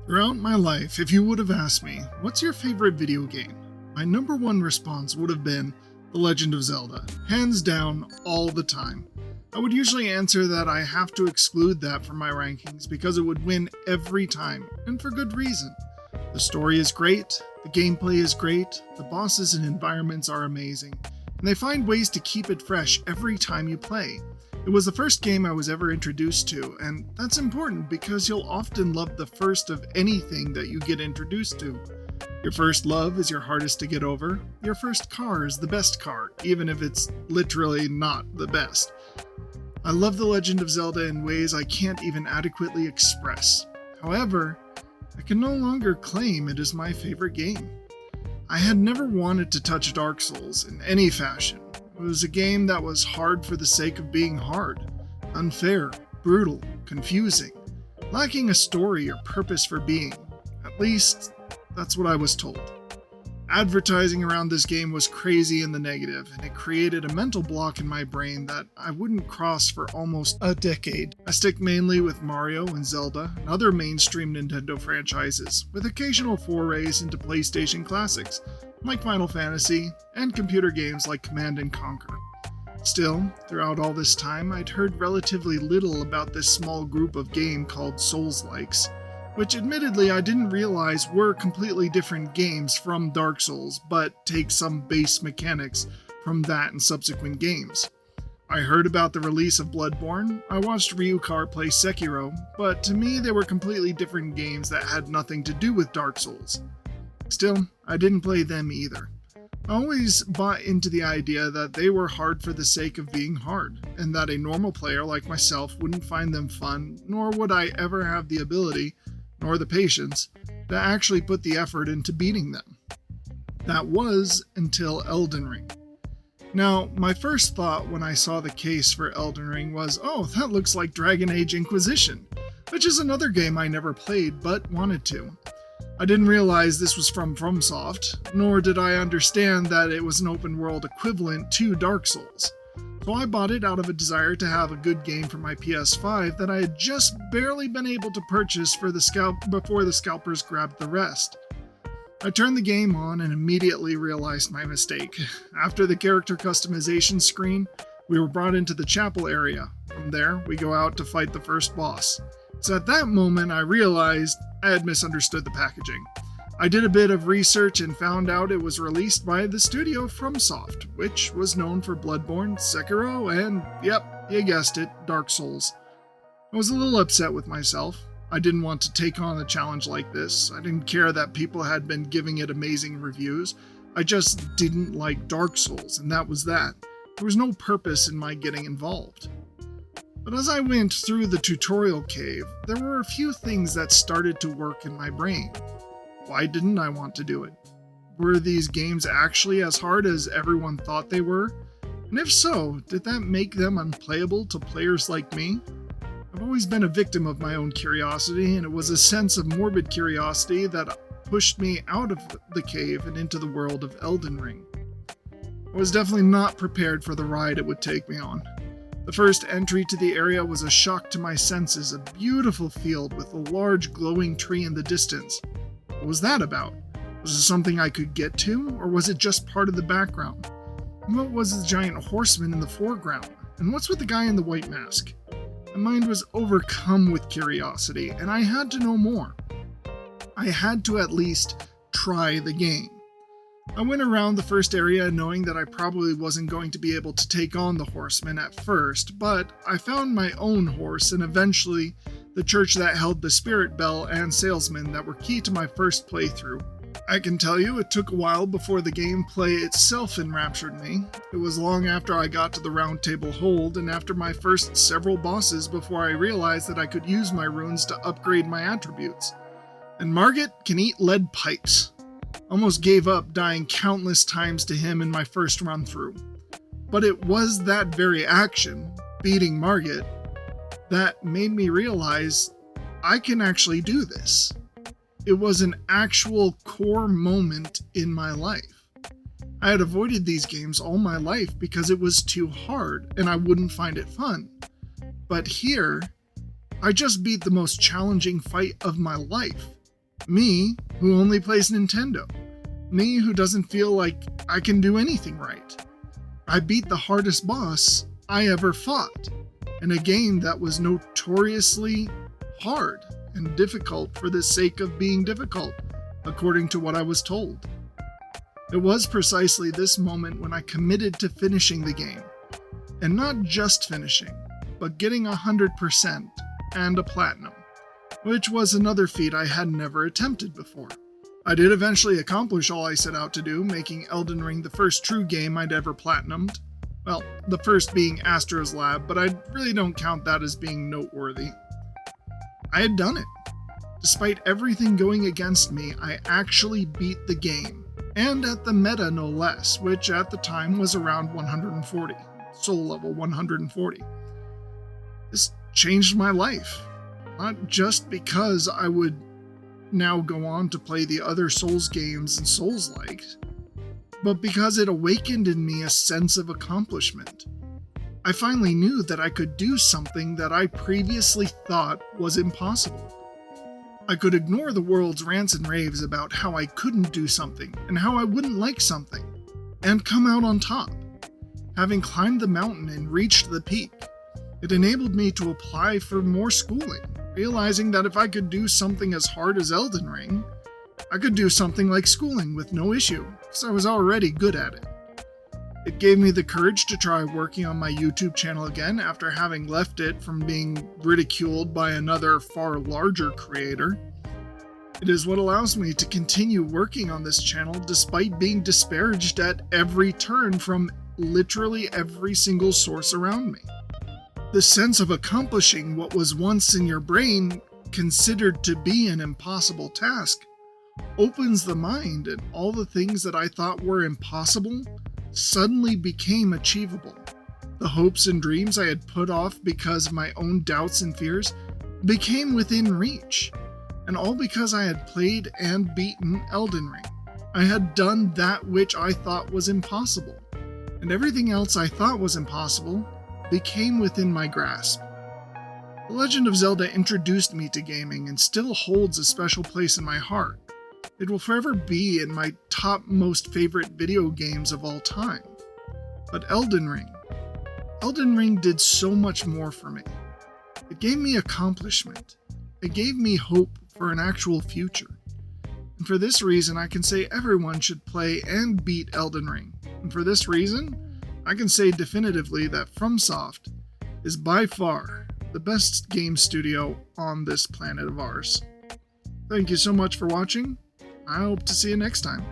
Throughout my life, if you would have asked me, what's your favorite video game? My number one response would have been The Legend of Zelda, hands down, all the time. I would usually answer that I have to exclude that from my rankings because it would win every time, and for good reason. The story is great, the gameplay is great, the bosses and environments are amazing, and they find ways to keep it fresh every time you play. It was the first game I was ever introduced to, and that's important because you'll often love the first of anything that you get introduced to. Your first love is your hardest to get over. Your first car is the best car, even if it's literally not the best. I love The Legend of Zelda in ways I can't even adequately express. However, I can no longer claim it is my favorite game. I had never wanted to touch Dark Souls in any fashion. It was a game that was hard for the sake of being hard, unfair, brutal, confusing, lacking a story or purpose for being. At least, that's what I was told. Advertising around this game was crazy in the negative, and it created a mental block in my brain that I wouldn't cross for almost a decade. I stick mainly with Mario and Zelda and other mainstream Nintendo franchises, with occasional forays into PlayStation classics, like Final Fantasy, and computer games like Command & Conquer. Still, throughout all this time, I'd heard relatively little about this small group of game called Souls-likes, which admittedly I didn't realize were completely different games from Dark Souls, but take some base mechanics from that and subsequent games. I heard about the release of Bloodborne, I watched Ryukar play Sekiro, but to me they were completely different games that had nothing to do with Dark Souls. Still, I didn't play them either. I always bought into the idea that they were hard for the sake of being hard, and that a normal player like myself wouldn't find them fun, nor would I ever have the ability, nor the patience, to actually put the effort into beating them. That was until Elden Ring. Now, my first thought when I saw the case for Elden Ring was, oh, that looks like Dragon Age Inquisition, which is another game I never played but wanted to. I didn't realize this was from FromSoft, nor did I understand that it was an open world equivalent to Dark Souls. So I bought it out of a desire to have a good game for my PS5 that I had just barely been able to purchase for before the scalpers grabbed the rest. I turned the game on and immediately realized my mistake. After the character customization screen, we were brought into the chapel area. From there, we go out to fight the first boss. So at that moment, I realized I had misunderstood the packaging. I did a bit of research and found out it was released by the studio FromSoft, which was known for Bloodborne, Sekiro, and, yep, you guessed it, Dark Souls. I was a little upset with myself. I didn't want to take on a challenge like this. I didn't care that people had been giving it amazing reviews. I just didn't like Dark Souls, and that was that. There was no purpose in my getting involved. But as I went through the tutorial cave, there were a few things that started to work in my brain. Why didn't I want to do it? Were these games actually as hard as everyone thought they were? And if so, did that make them unplayable to players like me? I've always been a victim of my own curiosity, and it was a sense of morbid curiosity that pushed me out of the cave and into the world of Elden Ring. I was definitely not prepared for the ride it would take me on. The first entry to the area was a shock to my senses, a beautiful field with a large glowing tree in the distance. What was that about? Was it something I could get to, or was it just part of the background? And what was the giant horseman in the foreground? And what's with the guy in the white mask? My mind was overcome with curiosity, and I had to know more. I had to at least try the game. I went around the first area knowing that I probably wasn't going to be able to take on the horseman at first, but I found my own horse and eventually the church that held the spirit bell and salesman that were key to my first playthrough. I can tell you it took a while before the gameplay itself enraptured me. It was long after I got to the round table hold and after my first several bosses before I realized that I could use my runes to upgrade my attributes. And Margit can eat lead pipes. Almost gave up dying countless times to him in my first run through. But it was that very action, beating Margit, that made me realize I can actually do this. It was an actual core moment in my life. I had avoided these games all my life because it was too hard and I wouldn't find it fun. But here, I just beat the most challenging fight of my life. Me, who only plays Nintendo. Me, who doesn't feel like I can do anything right. I beat the hardest boss I ever fought, in a game that was notoriously hard and difficult for the sake of being difficult, according to what I was told. It was precisely this moment when I committed to finishing the game, and not just finishing, but getting 100% and a platinum, which was another feat I had never attempted before. I did eventually accomplish all I set out to do, making Elden Ring the first true game I'd ever platinumed. Well, the first being Astro's Lab, but I really don't count that as being noteworthy. I had done it. Despite everything going against me, I actually beat the game, and at the meta no less, which at the time was around 140, soul level 140. This changed my life, not just because I would now go on to play the other Souls games and Souls-likes, but because it awakened in me a sense of accomplishment. I finally knew that I could do something that I previously thought was impossible. I could ignore the world's rants and raves about how I couldn't do something and how I wouldn't like something, and come out on top. Having climbed the mountain and reached the peak, it enabled me to apply for more schooling, realizing that if I could do something as hard as Elden Ring, I could do something like schooling with no issue, because I was already good at it. It gave me the courage to try working on my YouTube channel again after having left it from being ridiculed by another far larger creator. It is what allows me to continue working on this channel despite being disparaged at every turn from literally every single source around me. The sense of accomplishing what was once in your brain considered to be an impossible task opens the mind, and all the things that I thought were impossible suddenly became achievable. The hopes and dreams I had put off because of my own doubts and fears became within reach, and all because I had played and beaten Elden Ring. I had done that which I thought was impossible, and everything else I thought was impossible became within my grasp. The Legend of Zelda introduced me to gaming and still holds a special place in my heart. It will forever be in my top most favorite video games of all time. But Elden Ring did so much more for me. It gave me accomplishment. It gave me hope for an actual future. And for this reason, I can say everyone should play and beat Elden Ring. And for this reason, I can say definitively that FromSoft is by far the best game studio on this planet of ours. Thank you so much for watching. I hope to see you next time.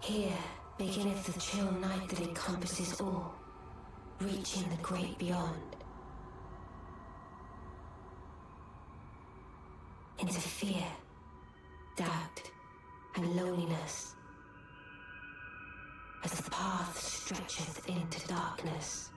Here beginneth the chill night that encompasses all, reaching the great beyond. Into fear, doubt, and loneliness, as the path stretcheth into darkness.